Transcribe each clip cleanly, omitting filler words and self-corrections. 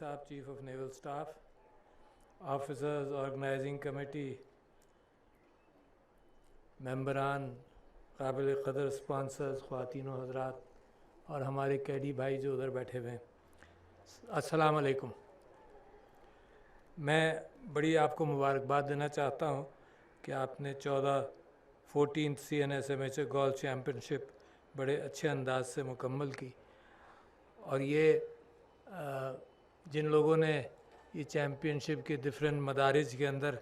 صاحب chief of naval staff, officers, organising committee, ممبران، قابل قدر سپانسرز، خواتین و حضرات اور ہمارے کیڈی بھائی جو ادھر بیٹھے ہوئے ہیں، السلام علیکم۔ میں بڑی آپ کو مبارکباد دینا چاہتا ہوں کہ آپ نے 14th CNSMHA گولف چیمپئن شپ بڑے اچھے انداز سے مکمل کی، اور یہ جن لوگوں نے یہ چیمپئن شپ کے ڈفرینٹ مدارج کے اندر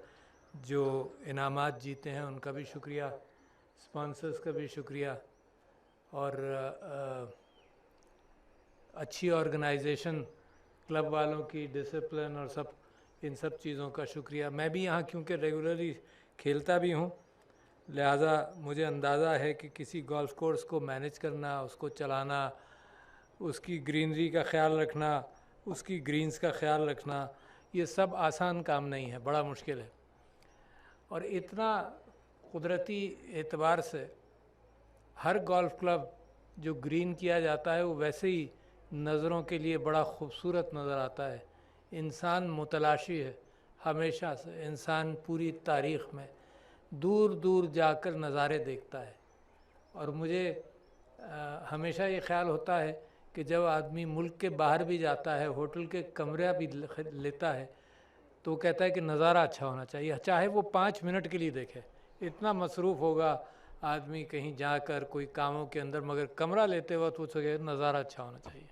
جو انعامات جیتے ہیں ان کا بھی شکریہ، سپانسرز کا بھی شکریہ، اور اچھی آرگنائزیشن، کلب والوں کی ڈسپلن اور ان سب چیزوں کا شکریہ۔ میں بھی یہاں کیونکہ ریگولرلی کھیلتا بھی ہوں، لہٰذا مجھے اندازہ ہے کہ کسی گولف کورس کو مینیج کرنا، اس کو چلانا، اس کی گرینری کا خیال رکھنا، اس کی گرینز کا خیال رکھنا، یہ سب آسان کام نہیں ہے، بڑا مشکل ہے۔ اور اتنا قدرتی اعتبار سے ہر گولف کلب جو گرین کیا جاتا ہے وہ ویسے ہی نظروں کے لیے بڑا خوبصورت نظر آتا ہے۔ انسان متلاشی ہے، ہمیشہ سے انسان پوری تاریخ میں دور دور جا کر نظارے دیکھتا ہے، اور مجھے ہمیشہ یہ خیال ہوتا ہے کہ جب آدمی ملک کے باہر بھی جاتا ہے، ہوٹل کے کمرہ بھی لیتا ہے، تو وہ کہتا ہے کہ نظارہ اچھا ہونا چاہیے، چاہے وہ 5 منٹ کے لیے دیکھے۔ اتنا مصروف ہوگا آدمی کہیں جا کر کوئی کاموں کے اندر، مگر کمرہ لیتے وقت وہ کہے نظارہ اچھا ہونا چاہیے۔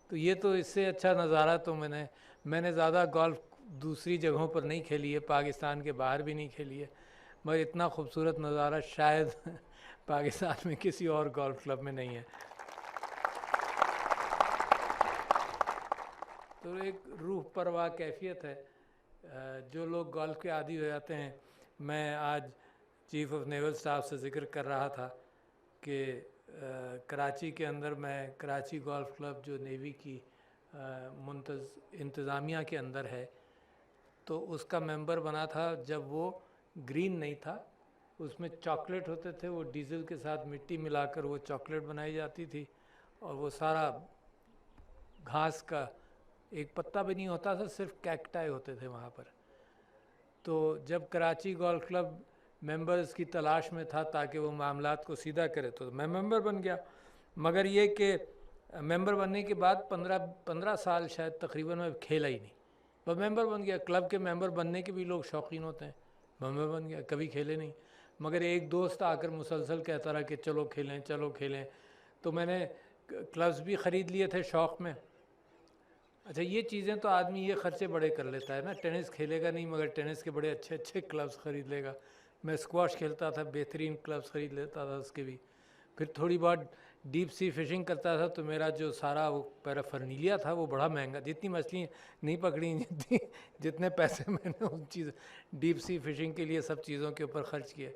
تو یہ تو اس سے اچھا نظارہ تو میں نے زیادہ گولف دوسری جگہوں پر نہیں کھیلی ہے، پاکستان کے باہر بھی نہیں کھیلی ہے، مگر اتنا خوبصورت نظارہ شاید پاکستان میں کسی اور گولف کلب میں نہیں ہے۔ تو ایک روح پرواہ کیفیت ہے۔ جو لوگ گولف کے عادی ہو جاتے ہیں، میں آج چیف آف نیول سٹاف سے ذکر کر رہا تھا کہ کراچی کے اندر میں کراچی گولف کلب جو نیوی کی انتظامیہ کے اندر ہے، تو اس کا ممبر بنا تھا جب وہ گرین نہیں تھا۔ اس میں چاکلیٹ ہوتے تھے، وہ ڈیزل کے ساتھ مٹی ملا کر وہ چاکلیٹ بنائی جاتی تھی، اور وہ سارا گھاس کا ایک پتا بھی نہیں ہوتا تھا، صرف کیکٹائی ہوتے تھے وہاں پر۔ تو جب کراچی گولف کلب ممبرز کی تلاش میں تھا تاکہ وہ معاملات کو سیدھا کرے، تو میں ممبر بن گیا۔ مگر یہ کہ ممبر بننے کے بعد 15 سال شاید تقریباً میں کھیلا ہی نہیں، بس ممبر بن گیا۔ کلب کے ممبر بننے کے بھی لوگ شوقین ہوتے ہیں، ممبر بن گیا، کبھی کھیلے نہیں۔ مگر ایک دوست آ کر مسلسل کہتا رہا کہ چلو کھیلیں چلو کھیلیں، تو میں نے کلبز بھی خرید لیے تھے شوق میں۔ اچھا، یہ چیزیں تو آدمی یہ خرچے بڑے کر لیتا ہے نا، ٹینس کھیلے گا نہیں مگر ٹینس کے بڑے اچھے اچھے کلبز خرید لے گا۔ میں اسکواش کھیلتا تھا، بہترین کلبز خرید لیتا تھا اس کے بھی۔ پھر تھوڑی بہت ڈیپ سی فشنگ کرتا تھا، تو میرا جو سارا وہ پیرافرنیلیا تھا وہ بڑا مہنگا، جتنی مچھلی نہیں پکڑی جتنے پیسے میں نے ان چیز ڈیپ سی فشنگ کے لیے سب چیزوں کے اوپر خرچ کیے۔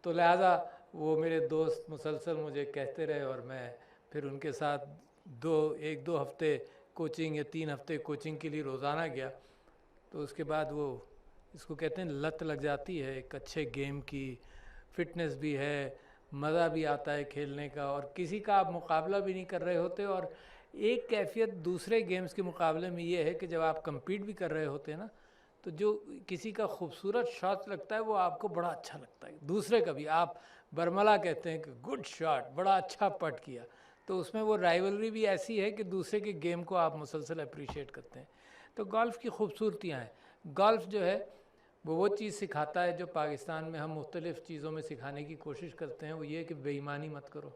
تو لہٰذا وہ میرے دوست مسلسل مجھے کہتے رہے، اور میں پھر ان کے ساتھ 1-2 ہفتے کوچنگ یا 3 ہفتے کوچنگ کے لیے روزانہ گیا۔ تو اس کے بعد وہ اس کو کہتے ہیں لت لگ جاتی ہے ایک اچھے گیم کی، فٹنس بھی ہے، مزہ بھی آتا ہے کھیلنے کا، اور کسی کا آپ مقابلہ بھی نہیں کر رہے ہوتے۔ اور ایک کیفیت دوسرے گیمز کے مقابلے میں یہ ہے کہ جب آپ کمپیٹ بھی کر رہے ہوتے ہیں نا، تو جو کسی کا خوبصورت شاٹ لگتا ہے وہ آپ کو بڑا اچھا لگتا ہے، دوسرے کا بھی۔ آپ برملا کہتے ہیں کہ گڈ شاٹ، بڑا اچھا پٹ کیا، تو اس میں وہ رائیولری بھی ایسی ہے کہ دوسرے کے گیم کو آپ مسلسل اپریشیٹ کرتے ہیں۔ تو گولف کی خوبصورتیاں ہیں۔ گولف جو ہے وہ چیز سکھاتا ہے جو پاکستان میں ہم مختلف چیزوں میں سکھانے کی کوشش کرتے ہیں، وہ یہ کہ بے ایمانی مت کرو۔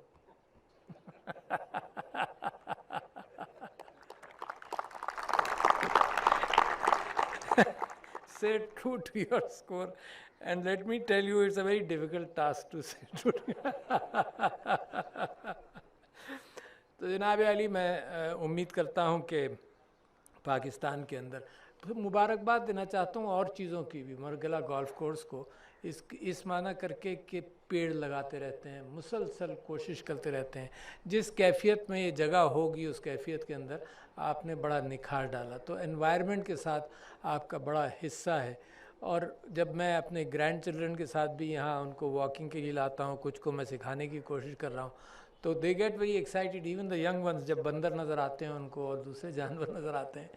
Say true to your score, and let me tell you, it's a very difficult task to say true to تو جناب علی، میں امید کرتا ہوں کہ پاکستان کے اندر مبارکباد دینا چاہتا ہوں اور چیزوں کی بھی، مرگلہ گولف کورس کو اس معنی کر کے کہ پیڑ لگاتے رہتے ہیں، مسلسل کوشش کرتے رہتے ہیں۔ جس کیفیت میں یہ جگہ ہوگی اس کیفیت کے اندر آپ نے بڑا نکھار ڈالا، تو انوائرمنٹ کے ساتھ آپ کا بڑا حصہ ہے۔ اور جب میں اپنے گرینڈ چلڈرن کے ساتھ بھی یہاں ان کو واکنگ کے لیے لاتا ہوں، کچھ کو میں سکھانے کی کوشش کر رہا ہوں، تو they get very excited. Even the young ones, جب بندر نظر آتے ہیں ان کو اور دوسرے جانور نظر آتے ہیں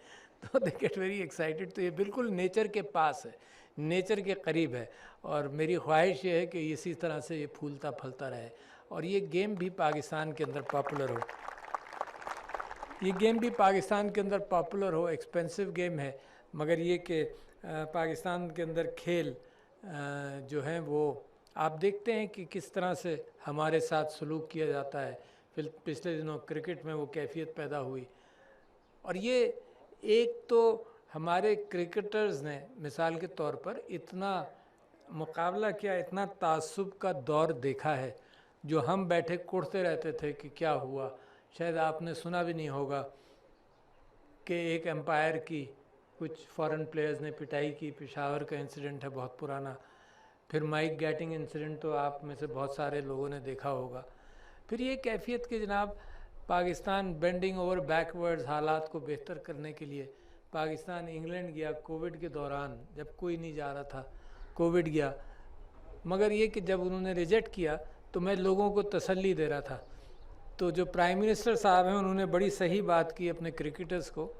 تو دے گیٹ ویری ایکسائٹیڈ. تو یہ بالکل نیچر کے پاس ہے, نیچر کے قریب ہے, اور میری خواہش یہ ہے کہ اسی طرح سے یہ پھولتا پھلتا رہے, اور یہ گیم بھی پاکستان کے اندر پاپولر ہو. یہ گیم بھی پاکستان کے اندر پاپولر ہو. ایکسپینسو گیم ہے, مگر یہ کہ پاکستان کے اندر کھیل جو ہیں وہ آپ دیکھتے ہیں کہ کس طرح سے ہمارے ساتھ سلوک کیا جاتا ہے. پچھلے دنوں کرکٹ میں وہ کیفیت پیدا ہوئی, اور یہ ایک تو ہمارے کرکٹرز نے مثال کے طور پر اتنا مقابلہ کیا, اتنا تعصب کا دور دیکھا ہے, جو ہم بیٹھے کوڑتے رہتے تھے کہ کیا ہوا. شاید آپ نے سنا بھی نہیں ہوگا کہ ایک امپائر کی کچھ فارن پلیئرز نے پٹائی کی. پشاور کا انسیڈنٹ ہے بہت پرانا. پھر مائک گیٹنگ انسیڈنٹ تو آپ میں سے بہت سارے لوگوں نے دیکھا ہوگا. پھر یہ کیفیت کہ جناب Pakistan bending over back words حالات کو بہتر کرنے کے لیے, پاکستان انگلینڈ گیا کووڈ کے دوران, جب کوئی نہیں جا رہا تھا کووڈ گیا. مگر یہ کہ جب انہوں نے ریجیکٹ کیا تو میں لوگوں کو تسلی دے رہا تھا. تو جو پرائم منسٹر صاحب ہیں انہوں نے بڑی صحیح بات کی اپنے کرکٹرز کو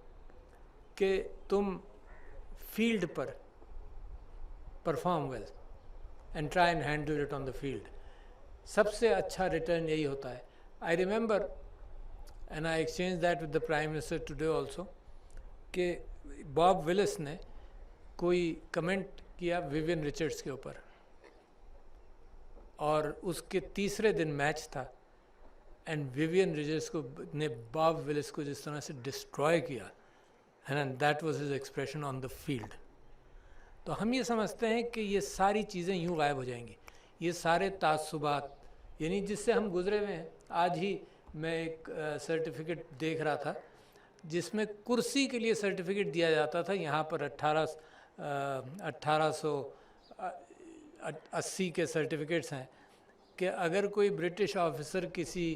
کہ تم فیلڈ پر perform well and try and handle it on the field. سب سے اچھا ریٹرن یہی ہوتا ہے. I remember and I exchange that with the prime minister today also کہ باب ولس نے کوئی کمنٹ کیا ویوین رچرڈس کے اوپر, اور اس کے تیسرے دن میچ تھا, اینڈ ویوین رچرڈس کو نے باب ولس کو جس طرح سے ڈسٹرائے کیا, and that was his expression on the field. تو ہم یہ سمجھتے ہیں کہ یہ ساری چیزیں یوں غائب ہو جائیں گی, یہ سارے تعصبات, یعنی جس سے ہم گزرے ہوئے ہیں. آج ہی میں ایک سرٹیفکیٹ دیکھ رہا تھا جس میں کرسی کے لیے سرٹیفکیٹ دیا جاتا تھا. یہاں پر 1880 کے سرٹیفکیٹس ہیں کہ اگر کوئی برٹش آفیسر کسی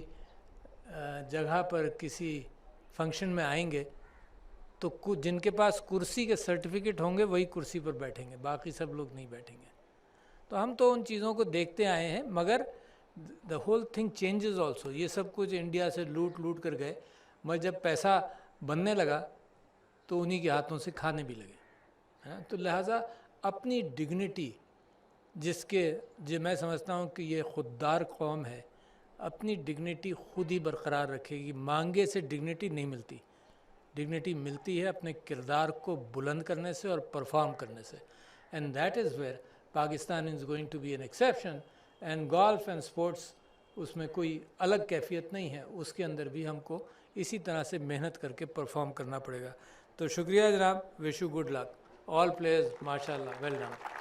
جگہ پر کسی فنکشن میں آئیں گے تو جن کے پاس کرسی کے سرٹیفکیٹ ہوں گے وہی کرسی پر بیٹھیں گے, باقی سب لوگ نہیں بیٹھیں گے. تو ہم تو ان چیزوں کو دیکھتے آئے ہیں, مگر the whole thing changes also. یہ سب کچھ انڈیا سے لوٹ کر گئے, مگر جب پیسہ بننے لگا تو انہی کے ہاتھوں سے کھانے بھی لگے. تو لہٰذا اپنی ڈگنیٹی, جس کے میں سمجھتا ہوں کہ یہ خوددار قوم ہے, اپنی ڈگنیٹی خود ہی برقرار رکھے گی. مانگے سے ڈگنیٹی نہیں ملتی. ڈگنیٹی ملتی ہے اپنے کردار کو بلند کرنے سے اور پرفارم کرنے سے. And that is where Pakistan is going to be an exception. And golf and sports اس میں کوئی الگ کیفیت نہیں ہے, اس کے اندر بھی ہم کو اسی طرح سے محنت کر کے پرفارم کرنا پڑے گا. تو شکریہ جناب, wish you good luck. All players ماشاء اللہ, ویل ڈن.